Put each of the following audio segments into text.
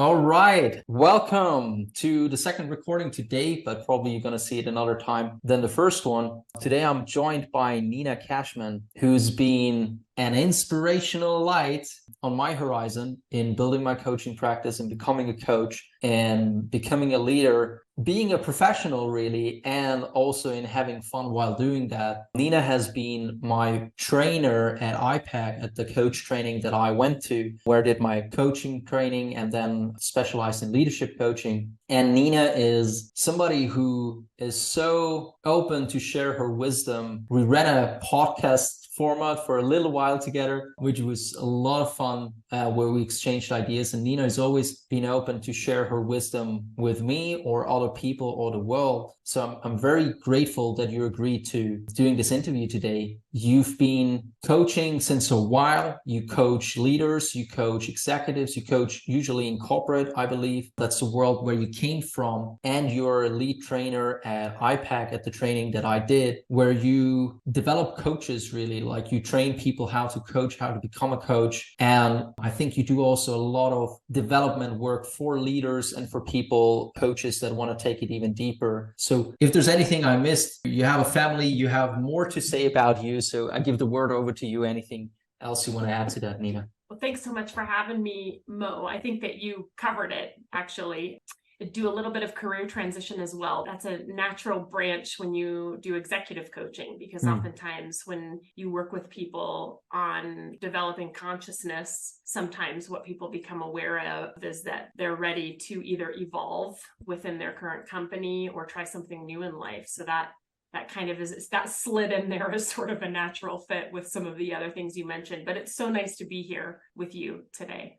All right. Welcome to the second recording today, but probably you're going to see it another time than the first one. Today, I'm joined by Nina Cashman, who's been an inspirational light on my horizon in building my coaching practice and becoming a coach and becoming a leader, being a professional really, and also in having fun while doing that. Nina has been my trainer at IPAC at the coach training that I went to, where I did my coaching training and then specialized in leadership coaching. And Nina is somebody who is so open to share her wisdom. We ran a podcast format for a little while together, which was a lot of fun, where we exchanged ideas. And Nina has always been open to share her wisdom with me or other people or the world. So I'm very grateful that you agreed to doing this interview today. You've been coaching since a while. You coach leaders, you coach executives, you coach usually in corporate, I believe. That's the world where you came from. And you're a lead trainer at IPAC at the training that I did, where you develop coaches really, like you train people how to coach, how to become a coach. And I think you do also a lot of development work for leaders and for people, coaches that want to take it even deeper. So if there's anything I missed, you have a family, you have more to say about you. So I give the word over to you. Anything else you want to add to that, Nina? Well, thanks so much for having me, Mo. I think that you covered it, actually. Do a little bit of career transition as well. That's a natural branch when you do executive coaching, because oftentimes when you work with people on developing consciousness, sometimes what people become aware of is that they're ready to either evolve within their current company or try something new in life. So that kind of is, that slid in there as sort of a natural fit with some of the other things you mentioned. But it's so nice to be here with you today.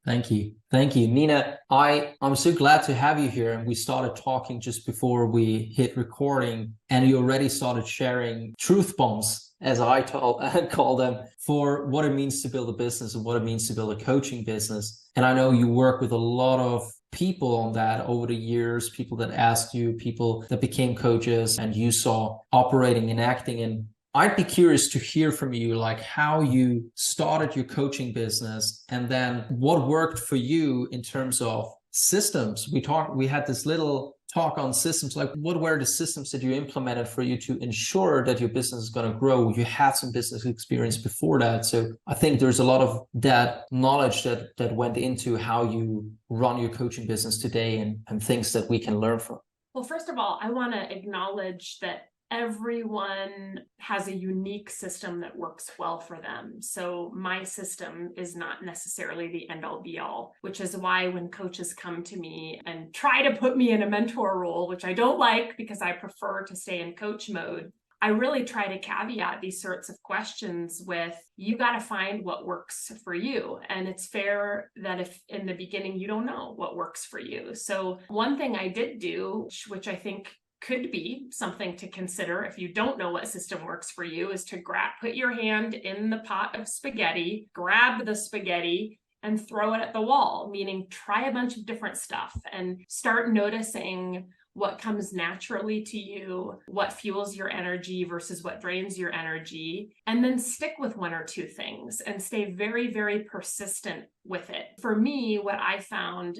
Thank you. Thank you, Nina. I'm so glad to have you here. And we started talking just before we hit recording, and you already started sharing truth bombs, as I call them, for what it means to build a business and what it means to build a coaching business. And I know you work with a lot of people on that over the years, people that asked you, people that became coaches and you saw operating and acting. And I'd be curious to hear from you, like how you started your coaching business and then what worked for you in terms of systems. We had this little talk on systems, like what were the systems that you implemented for you to ensure that your business is going to grow? You had some business experience before that. So I think there's a lot of that knowledge that went into how you run your coaching business today and things that we can learn from. Well, first of all, I want to acknowledge that everyone has a unique system that works well for them. So my system is not necessarily the end all be all, which is why when coaches come to me and try to put me in a mentor role, which I don't like because I prefer to stay in coach mode, I really try to caveat these sorts of questions with, you got to find what works for you. And it's fair that if in the beginning you don't know what works for you. So one thing I did do, which I think could be something to consider if you don't know what system works for you, is to put your hand in the pot of spaghetti, grab the spaghetti and throw it at the wall, meaning try a bunch of different stuff and start noticing what comes naturally to you, what fuels your energy versus what drains your energy, and then stick with one or two things and stay very, very persistent with it. For me, what I found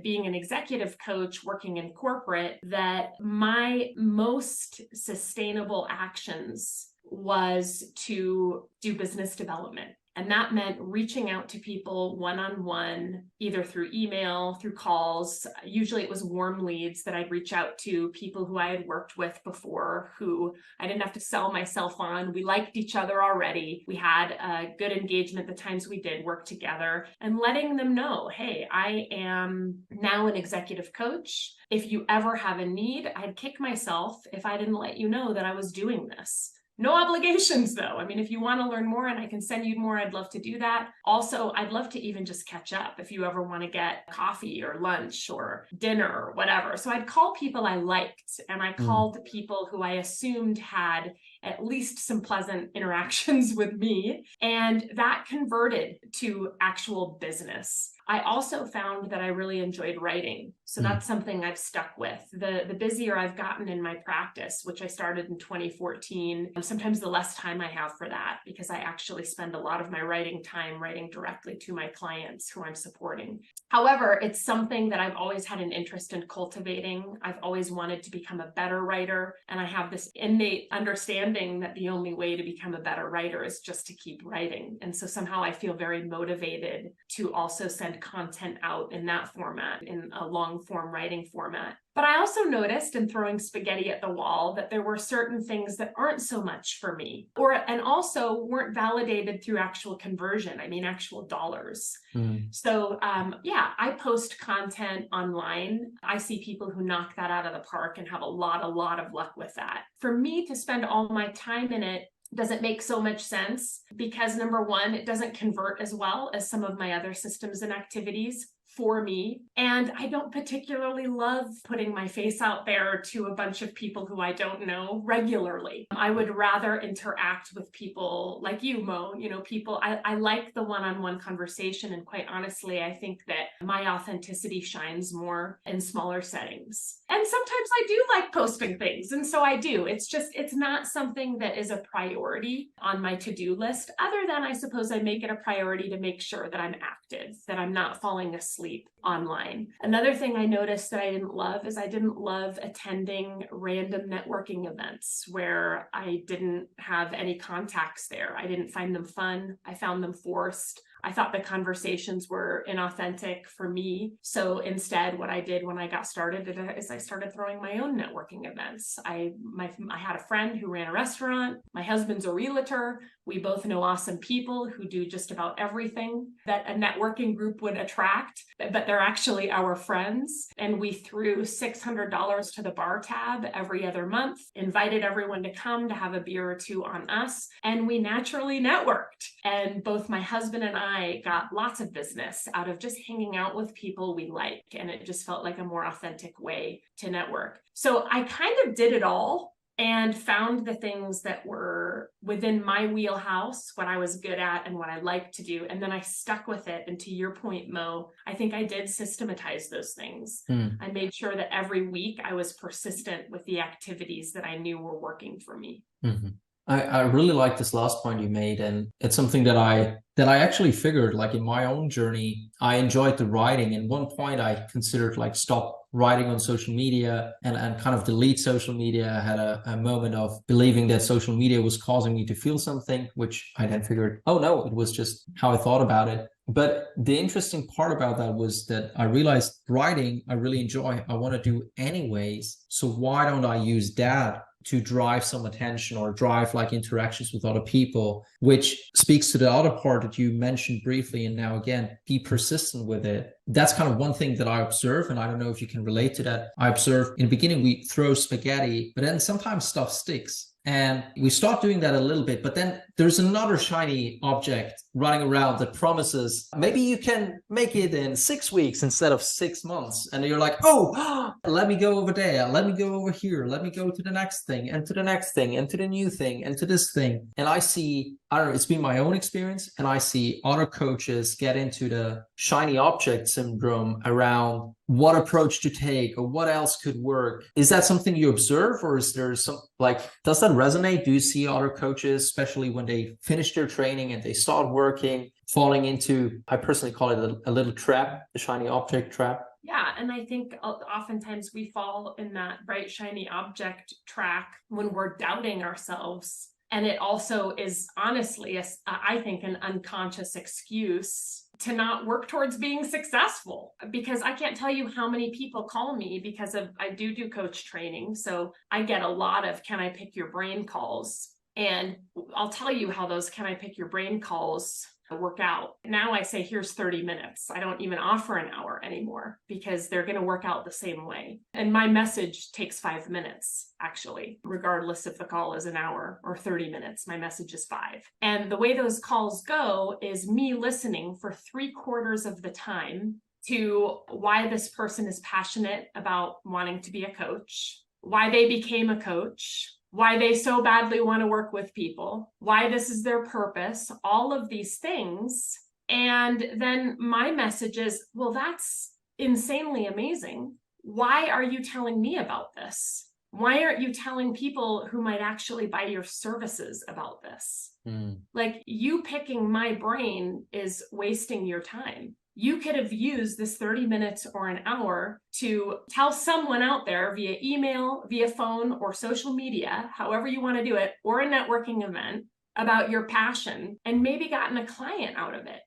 being an executive coach working in corporate, that my most sustainable actions was to do business development. And that meant reaching out to people one-on-one, either through email, through calls. Usually it was warm leads that I'd reach out to, people who I had worked with before, who I didn't have to sell myself on. We liked each other already. We had a good engagement the times we did work together, and letting them know, hey, I am now an executive coach. If you ever have a need, I'd kick myself if I didn't let you know that I was doing this. No obligations though. I mean, if you want to learn more and I can send you more, I'd love to do that. Also, I'd love to even just catch up if you ever want to get coffee or lunch or dinner or whatever. So I'd call people I liked, and I called people who I assumed had at least some pleasant interactions with me. And that converted to actual business. I also found that I really enjoyed writing. So that's something I've stuck with. The busier I've gotten in my practice, which I started in 2014, sometimes the less time I have for that, because I actually spend a lot of my writing time writing directly to my clients who I'm supporting. However, it's something that I've always had an interest in cultivating. I've always wanted to become a better writer. And I have this innate understanding that the only way to become a better writer is just to keep writing. And so somehow I feel very motivated to also send content out in that format, in a long form writing format. But I also noticed in throwing spaghetti at the wall that there were certain things that aren't so much for me, and also weren't validated through actual conversion. I mean, actual dollars. So I post content online. I see people who knock that out of the park and have a lot of luck with that. For me to spend all my time in it doesn't make so much sense because, number one, it doesn't convert as well as some of my other systems and activities for me. And I don't particularly love putting my face out there to a bunch of people who I don't know regularly. I would rather interact with people like you, Mo, people, I like the one-on-one conversation. And quite honestly, I think that my authenticity shines more in smaller settings. And sometimes I do like posting things. And so I do. It's not something that is a priority on my to-do list, other than I suppose I make it a priority to make sure that I'm active, that I'm not falling asleep online. Another thing I noticed that I didn't love is I didn't love attending random networking events where I didn't have any contacts there. I didn't find them fun. I found them forced. I thought the conversations were inauthentic for me. So instead, what I did when I got started is I started throwing my own networking events. I had a friend who ran a restaurant. My husband's a realtor. We both know awesome people who do just about everything that a networking group would attract, but they're actually our friends. And we threw $600 to the bar tab every other month, invited everyone to come to have a beer or two on us, and we naturally networked. And both my husband and I got lots of business out of just hanging out with people we like, and it just felt like a more authentic way to network. So I kind of did it all and found the things that were within my wheelhouse, what I was good at and what I liked to do. And then I stuck with it. And to your point, Mo, I think I did systematize those things. I made sure that every week I was persistent with the activities that I knew were working for me. I really like this last point you made, and it's something that I actually figured, like in my own journey, I enjoyed the writing. And one point I considered like stop writing on social media and kind of delete social media. I had a moment of believing that social media was causing me to feel something, which I then figured, oh no, it was just how I thought about it. But the interesting part about that was that I realized writing, I really enjoy, I want to do anyways. So why don't I use that to drive some attention or drive like interactions with other people, which speaks to the other part that you mentioned briefly. And now again, be persistent with it. That's kind of one thing that I observe. And I don't know if you can relate to that. I observe in the beginning, we throw spaghetti, but then sometimes stuff sticks. And we start doing that a little bit, but then there's another shiny object running around that promises maybe you can make it in 6 weeks instead of 6 months. And you're like, oh, let me go over there. Let me go over here. Let me go to the next thing and to the next thing and to the new thing and to this thing. And I see, I don't know, it's been my own experience. And I see other coaches get into the shiny object syndrome around what approach to take or what else could work. Is that something you observe, or is there some, like, does that resonate? Do you see other coaches, especially when they finish their training and they start working, falling into, I personally call it a little trap, the shiny object trap? Yeah, and I think oftentimes we fall in that bright, shiny object track when we're doubting ourselves. And it also is honestly, I think, an unconscious excuse to not work towards being successful. Because I can't tell you how many people call me because I do coach training. So I get a lot of can I pick your brain calls. And I'll tell you how those can I pick your brain calls work out. Now I say, here's 30 minutes. I don't even offer an hour anymore because they're going to work out the same way. And my message takes 5 minutes, actually, regardless if the call is an hour or 30 minutes, my message is 5. And the way those calls go is me listening for 3/4 of the time to why this person is passionate about wanting to be a coach, why they became a coach, why they so badly want to work with people, why this is their purpose, all of these things. And then my message is, well, that's insanely amazing. Why are you telling me about this? Why aren't you telling people who might actually buy your services about this? Like, you picking my brain is wasting your time. You could have used this 30 minutes or an hour to tell someone out there via email, via phone, or social media, however you want to do it, or a networking event about your passion, and maybe gotten a client out of it.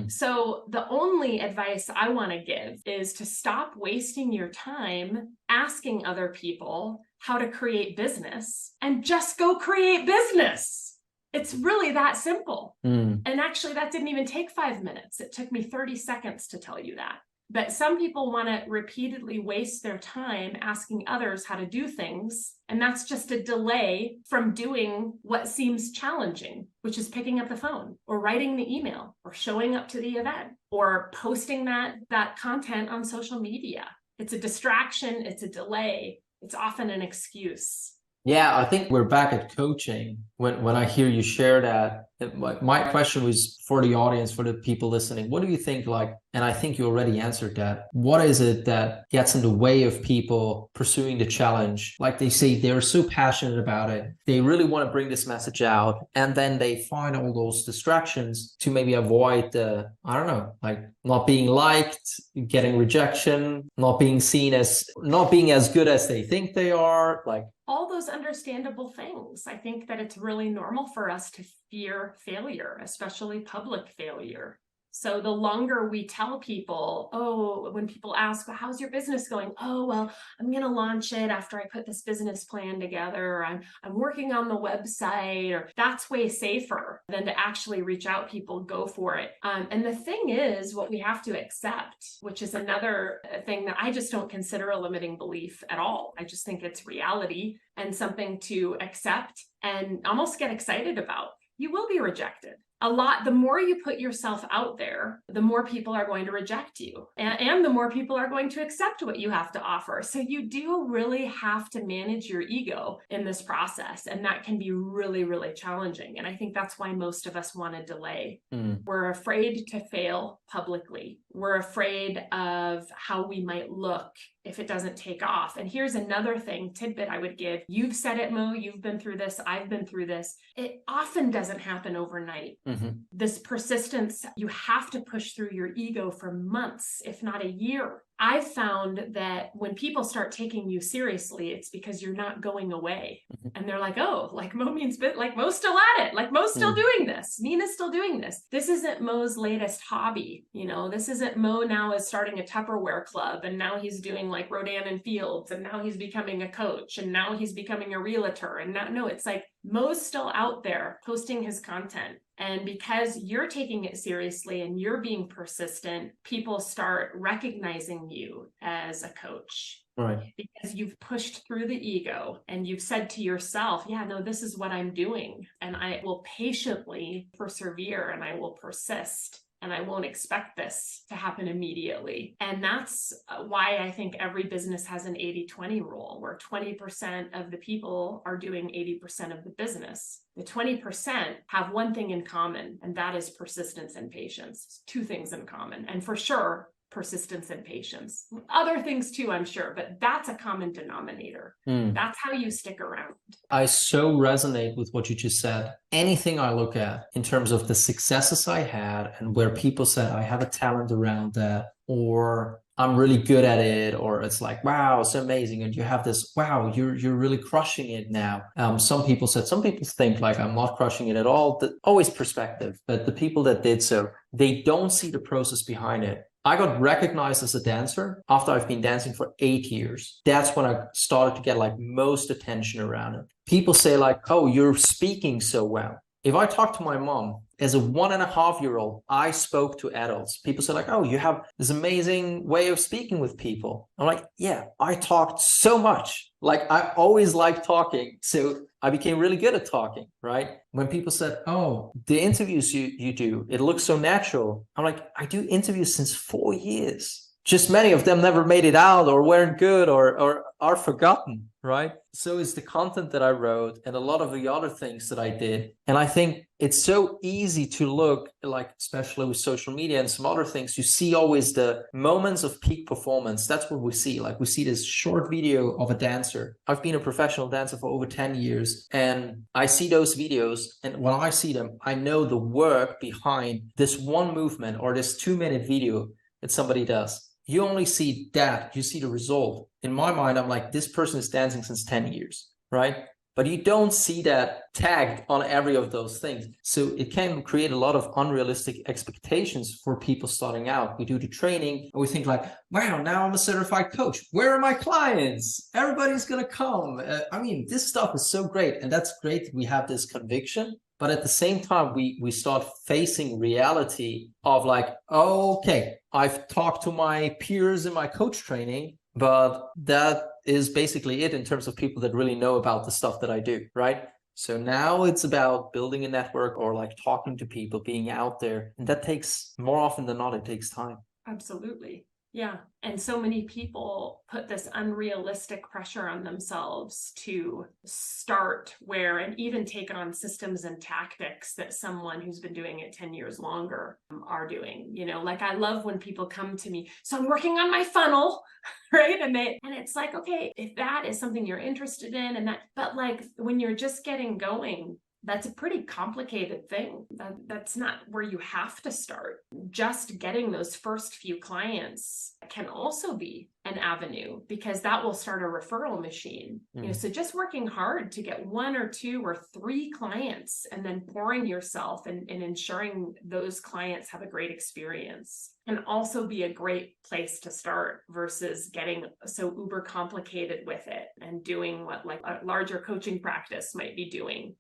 So the only advice I want to give is to stop wasting your time asking other people how to create business, and just go create business. It's really that simple. And actually, that didn't even take 5 minutes. It took me 30 seconds to tell you that. But some people want to repeatedly waste their time asking others how to do things. And that's just a delay from doing what seems challenging, which is picking up the phone or writing the email or showing up to the event or posting that content on social media. It's a distraction. It's a delay. It's often an excuse. Yeah, I think we're back at coaching when I hear you share that. My question was for the audience, for the people listening. What do you think, and I think you already answered that. What is it that gets in the way of people pursuing the challenge? Like they say, they're so passionate about it. They really want to bring this message out. And then they find all those distractions to maybe avoid not being liked, getting rejection, not being as good as they think they are. All those understandable things. I think that it's really normal for us to fear failure, especially public failure. So the longer we tell people, when people ask, well, how's your business going? Oh, well, I'm going to launch it after I put this business plan together. I'm working on the website, or that's way safer than to actually reach out. People go for it. And the thing is, what we have to accept, which is another thing that I just don't consider a limiting belief at all. I just think it's reality and something to accept and almost get excited about. You will be rejected. The more you put yourself out there, the more people are going to reject you, and the more people are going to accept what you have to offer. So you do really have to manage your ego in this process. And that can be really, really challenging. And I think that's why most of us want to delay. We're afraid to fail publicly. We're afraid of how we might look if it doesn't take off. And here's another tidbit I would give. You've said it, Mo, you've been through this. I've been through this. It often doesn't happen overnight. This persistence, you have to push through your ego for months, if not a year. I've found that when people start taking you seriously, it's because you're not going away. And they're like, oh, like Mo means, like Mo's still at it. Like Mo's still doing this. Nina's still doing this. This isn't Mo's latest hobby. This isn't Mo now is starting a Tupperware club. And now he's doing like Rodan and Fields. And now he's becoming a coach. And now he's becoming a realtor. And no, it's like Mo's still out there posting his content. And because you're taking it seriously and you're being persistent, people start recognizing you as a coach. Right. Because you've pushed through the ego and you've said to yourself, yeah, no, this is what I'm doing. And I will patiently persevere and I will persist. And I won't expect this to happen immediately. And that's why I think every business has an 80-20 rule, where 20% of the people are doing 80% of the business. The 20% have one thing in common, and that is persistence and patience. 2 things in common. And for sure, persistence and patience. Other things too, I'm sure, but that's a common denominator. That's how you stick around. I so resonate with what you just said. Anything I look at in terms of the successes I had and where people said I have a talent around that, or I'm really good at it, or it's like, wow, it's amazing. And you have this, wow, you're really crushing it now. Some people think like I'm not crushing it at all. Always perspective, but the people that did so, they don't see the process behind it. I got recognized as a dancer after I've been dancing for 8 years. That's when I started to get like most attention around it. People say like, oh, you're speaking so well. If I talk to my mom, as a 1.5-year-old, I spoke to adults. People say like, oh, you have this amazing way of speaking with people. I'm like, yeah, I talked so much. Like I always liked talking. So I became really good at talking, right? When people said, oh, the interviews you do, it looks so natural. I'm like, I do interviews since 4 years. Just many of them never made it out or weren't good or are forgotten, right? So is the content that I wrote and a lot of the other things that I did. And I think it's so easy to look, like, especially with social media and some other things, you see always the moments of peak performance. That's what we see. Like, we see this short video of a dancer. I've been a professional dancer for over 10 years, and I see those videos. And when I see them, I know the work behind this one movement or this 2-minute video that somebody does. You only see that, you see the result. In my mind, I'm like, this person is dancing since 10 years, right? But you don't see that tagged on every of those things. So it can create a lot of unrealistic expectations for people starting out. We do the training and we think like, wow, now I'm a certified coach. Where are my clients? Everybody's going to come. I mean, this stuff is so great. And that's great that we have this conviction. But at the same time, we start facing reality of like, okay, I've talked to my peers in my coach training, but that is basically it in terms of people that really know about the stuff that I do, right? So now it's about building a network or like talking to people, being out there. And that takes, more often than not, it takes time. Absolutely. Yeah. And so many people put this unrealistic pressure on themselves to start where, and even take on systems and tactics that someone who's been doing it 10 years longer are doing. You know, like I love when people come to me, so I'm working on my funnel, right? And it's like, okay, if that is something you're interested in and that, but like when you're just getting going, that's a pretty complicated thing. That's not where you have to start. Just getting those first few clients can also be an avenue, because that will start a referral machine. You know, so just working hard to get 1 or 2 or 3 clients and then pouring yourself and ensuring those clients have a great experience can also be a great place to start, versus getting so uber complicated with it and doing what like a larger coaching practice might be doing.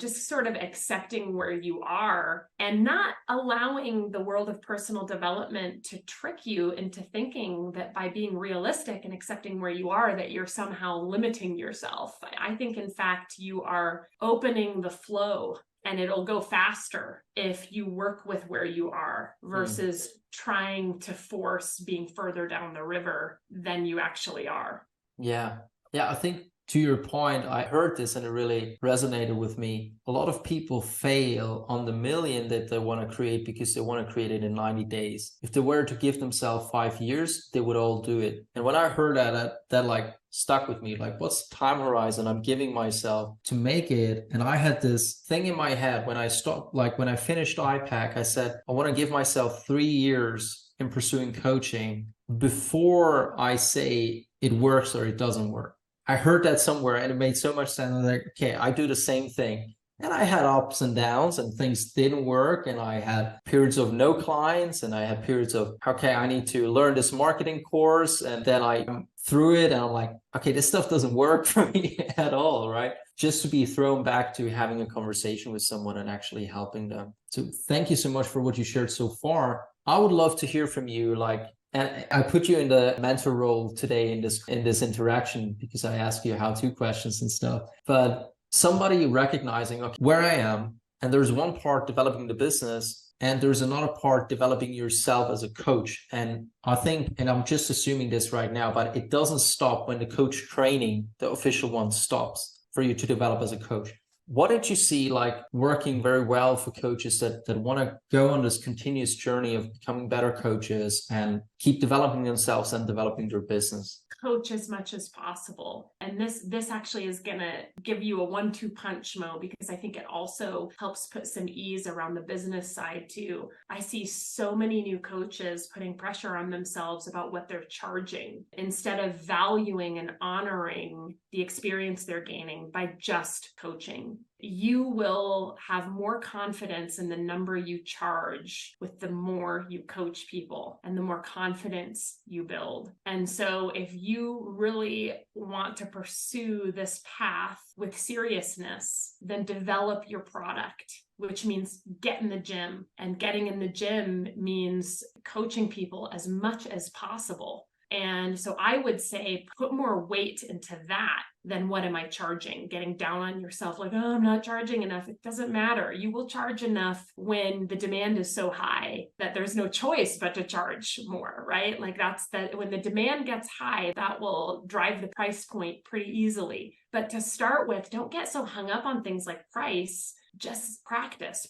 Just sort of accepting where you are and not allowing the world of personal development to trick you into thinking that by being realistic and accepting where you are, that you're somehow limiting yourself. I think, in fact, you are opening the flow, and it'll go faster if you work with where you are versus trying to force being further down the river than you actually are. Yeah. I think, to your point, I heard this and it really resonated with me. A lot of people fail on the million that they want to create because they want to create it in 90 days. If they were to give themselves 5 years, they would all do it. And when I heard that like stuck with me, like, what's the time horizon I'm giving myself to make it? And I had this thing in my head when I stopped, like when I finished IPAC, I said, I want to give myself 3 years in pursuing coaching before I say it works or it doesn't work. I heard that somewhere and it made so much sense. I was like, okay, I do the same thing. And I had ups and downs and things didn't work. And I had periods of no clients and I had periods of, okay, I need to learn this marketing course. And then I threw it and I'm like, okay, this stuff doesn't work for me at all, right? Just to be thrown back to having a conversation with someone and actually helping them. So thank you so much for what you shared so far. I would love to hear from you, like, and I put you in the mentor role today in this interaction because I ask you how-to questions and stuff. But somebody recognizing, okay, where I am, and there's one part developing the business, and there's another part developing yourself as a coach. And I think, and I'm just assuming this right now, but it doesn't stop when the coach training, the official one, stops for you to develop as a coach. What did you see like working very well for coaches that want to go on this continuous journey of becoming better coaches and keep developing themselves and developing their business? Coach as much as possible. And this actually is going to give you a 1-2 punch, Mo, because I think it also helps put some ease around the business side too. I see so many new coaches putting pressure on themselves about what they're charging instead of valuing and honoring the experience they're gaining by just coaching. You will have more confidence in the number you charge with the more you coach people and the more confidence you build. And so if you really want to pursue this path with seriousness, then develop your product, which means get in the gym. And getting in the gym means coaching people as much as possible. And so I would say put more weight into that than what am I charging? Getting down on yourself like, oh, I'm not charging enough. It doesn't matter. You will charge enough when the demand is so high that there's no choice but to charge more, right? Like that's that when the demand gets high, that will drive the price point pretty easily. But to start with, don't get so hung up on things like price. Just practice.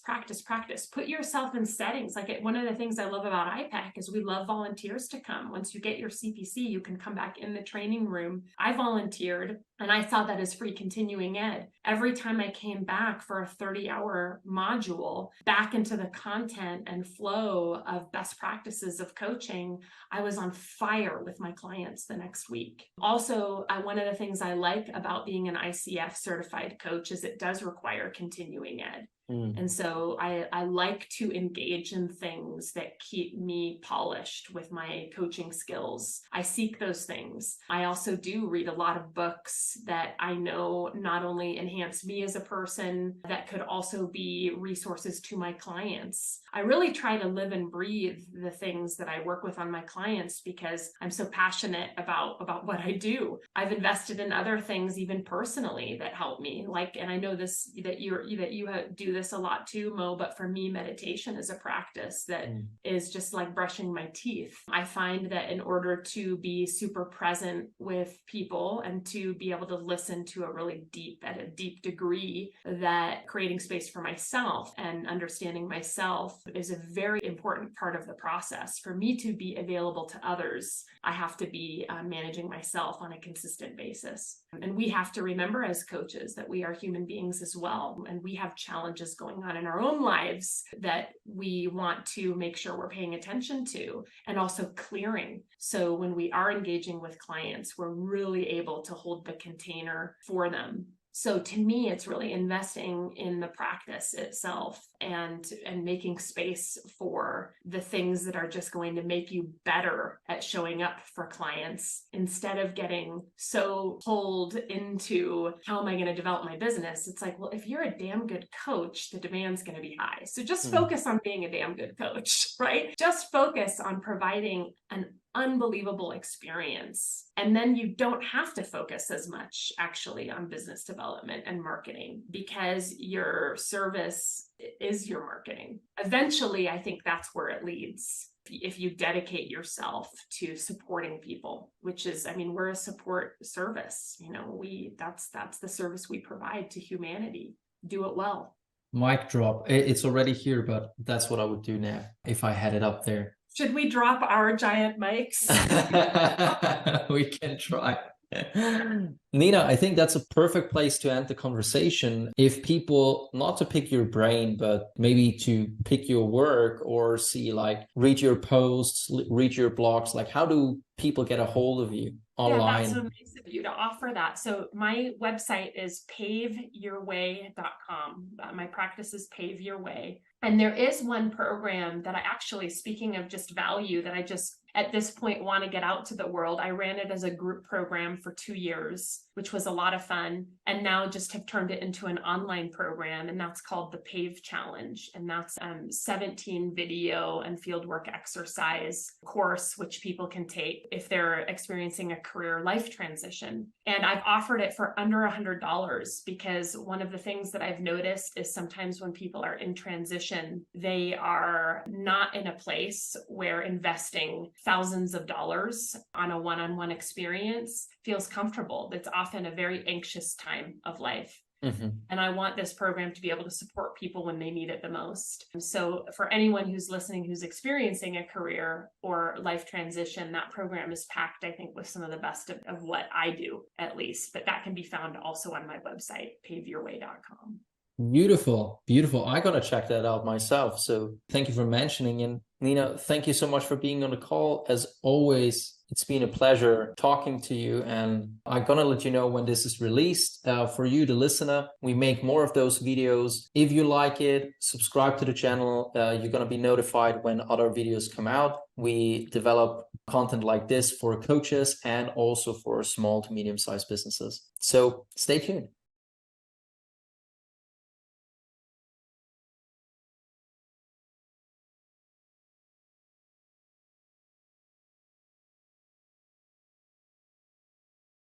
Put yourself in settings. Like one of the things I love about IPAC is we love volunteers to come. Once you get your CPC, you can come back in the training room. I volunteered and I saw that as free continuing ed. Every time I came back for a 30-hour module back into the content and flow of best practices of coaching, I was on fire with my clients the next week. Also, one of the things I like about being an ICF certified coach is it does require continuing ed. And so I like to engage in things that keep me polished with my coaching skills. I seek those things. I also do read a lot of books that I know not only enhance me as a person, that could also be resources to my clients. I really try to live and breathe the things that I work with on my clients because I'm so passionate about what I do. I've invested in other things, even personally, that help me. Like, and I know this that you do this a lot too, Mo, but for me, meditation is a practice that is just like brushing my teeth. I find that in order to be super present with people and to be able to listen to at a deep degree, that creating space for myself and understanding myself is a very important part of the process. For me to be available to others, I have to be managing myself on a consistent basis. And we have to remember as coaches that we are human beings as well. And we have challenges going on in our own lives that we want to make sure we're paying attention to and also clearing. So when we are engaging with clients, we're really able to hold the container for them. So to me, it's really investing in the practice itself and making space for the things that are just going to make you better at showing up for clients instead of getting so pulled into how am I going to develop my business? It's like, well, if you're a damn good coach, the demand's going to be high. So just focus on being a damn good coach, right? Just focus on providing an unbelievable experience. And then you don't have to focus as much actually on business development and marketing because your service is your marketing. Eventually, I think that's where it leads. If you dedicate yourself to supporting people, which is, I mean, we're a support service, that's the service we provide to humanity. Do it well. Mic drop. It's already here, but that's what I would do now if I had it up there. Should we drop our giant mics? We can try. Nina, I think that's a perfect place to end the conversation. If people, not to pick your brain, but maybe to pick your work or see, like, read your posts, read your blogs, like, how do people get a hold of you online? Yeah, that's so nice of you to offer that. So my website is paveyourway.com. My practice is Pave Your Way. And there is one program that I actually, speaking of just value, that I just at this point want to get out to the world. I ran it as a group program for 2 years, which was a lot of fun. And now just have turned it into an online program. And that's called the Pave Challenge. And that's 17 video and fieldwork exercise course, which people can take if they're experiencing a career life transition. And I've offered it for under $100 because one of the things that I've noticed is sometimes when people are in transition, they are not in a place where investing thousands of dollars on a one-on-one experience feels comfortable. It's often a very anxious time of life. And I want this program to be able to support people when they need it the most. And so for anyone who's listening, who's experiencing a career or life transition, that program is packed, I think, with some of the best of what I do, at least. But that can be found also on my website, paveyourway.com. Beautiful, beautiful. I'm going to check that out myself. So thank you for mentioning. And Nina, thank you so much for being on the call. As always, it's been a pleasure talking to you. And I'm going to let you know when this is released for you, the listener. We make more of those videos. If you like it, subscribe to the channel. You're going to be notified when other videos come out. We develop content like this for coaches and also for small to medium-sized businesses. So stay tuned.